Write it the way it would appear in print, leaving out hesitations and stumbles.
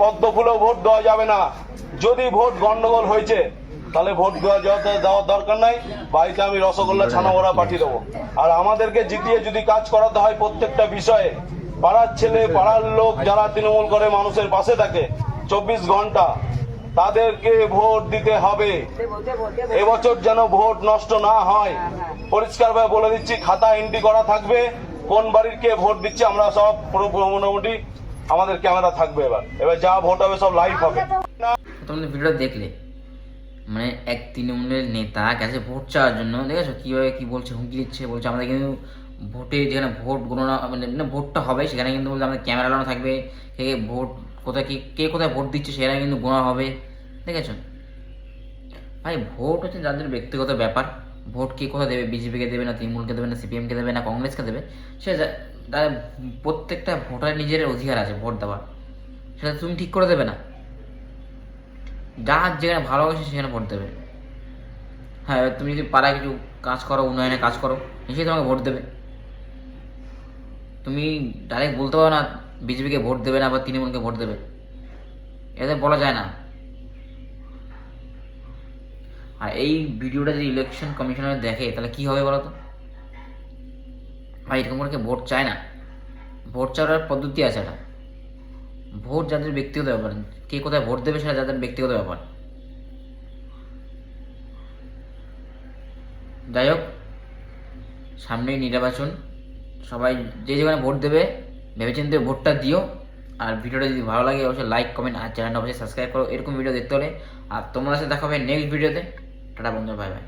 পদ্ম ফুলেও ভোট দেওয়া যাবে না। যদি ভোট গন্ডগোল হয়েছে তাহলে ভোট দেওয়ার দরকার নাই, বাড়িতে আমি রসগোল্লা ছানা ভরা পাঠিয়ে দেবো। আর আমাদেরকে জিতিয়ে যদি কাজ করাতে হয় প্রত্যেকটা বিষয়ে, পাড়ার ছেলে পাড়ার লোক যারা তৃণমূল করে মানুষের পাশে থাকে 24 ঘন্টা, তাদেরকে ভোট দিতে হবে। এবছর যেন ভোট নষ্ট না হয়, পরিষ্কারভাবে বলে দিচ্ছি, খাতা এন্ট্রি করা থাকবে কোন বাড়ির কে ভোট দিচ্ছে। আমরা সব মোটামুটি আমাদের ক্যামেরা থাকবে। এবার যা ভোট হবে সব লাইভ হবে। তোমরা ভিডিওটা দেখলে, মানে এক তৃণমূলের নেতা গেছে ভোট চাওয়ার জন্য, দেখেছো কিভাবে কি বলছে, হুমকি দিচ্ছে, বলছে আমাদের কিন্তু ভোটে যেখানে ভোট গণনা মানে ভোটটা হবে সেখানে কিন্তু বলছে আমাদের ক্যামেরা লাগানো থাকবে, কে ভোট কোথায় কে কোথায় ভোট দিচ্ছে সেখানে কিন্তু গোনা হবে। দেখেছো ভাই, ভোট হচ্ছে যাদের ব্যক্তিগত ব্যাপার। ভোট কে কোথায় দেবে, বিজেপিকে দেবে না তৃণমূলকে দেবে না সিপিএমকে দেবে না কংগ্রেসকে দেবে, সে তার প্রত্যেকটা ভোটারের নিজের অধিকার আছে ভোট দেওয়ার, সেটা তুমি ঠিক করে দেবে না। যার যেখানে ভালোবাসে সেখানে ভোট দেবে। হ্যাঁ, এবার তুমি যদি পাড়ায় কিছু কাজ করো, উন্নয়নে কাজ করো, নিশ্চয়ই তোমাকে ভোট দেবে। তুমি ডাইরেক্ট বলতে পারো না বিজেপিকে ভোট দেবে না বা তৃণমূলকে ভোট দেবে, এদের বলা যায় না। আর এই ভিডিওটা যদি ইলেকশন কমিশনার দেখে তাহলে কি হবে বলো তো ভাই? এরকম করে ভোট চায় না। ভোট চাওয়ার পদ্ধতি আছে একটা, ভোট যাদের ব্যক্তিগত ব্যাপার, কে কোথায় ভোট দেবে সেটা যাদের ব্যক্তিগত ব্যাপার। যাই হোক, সামনেই নির্বাচন, সবাই যে যেখানে ভোট দেবে ভেবেচিন্তে ভোটটা দিও। আর ভিডিওটা যদি ভালো লাগে অবশ্যই লাইক কমেন্ট আর চ্যানেলটা অবশ্যই সাবস্ক্রাইব করো এরকম ভিডিও দেখতে হলে। আর তোমাদের সাথে দেখা হবে নেক্সট ভিডিওতে। টাটা বন্ধু, বাই বাই।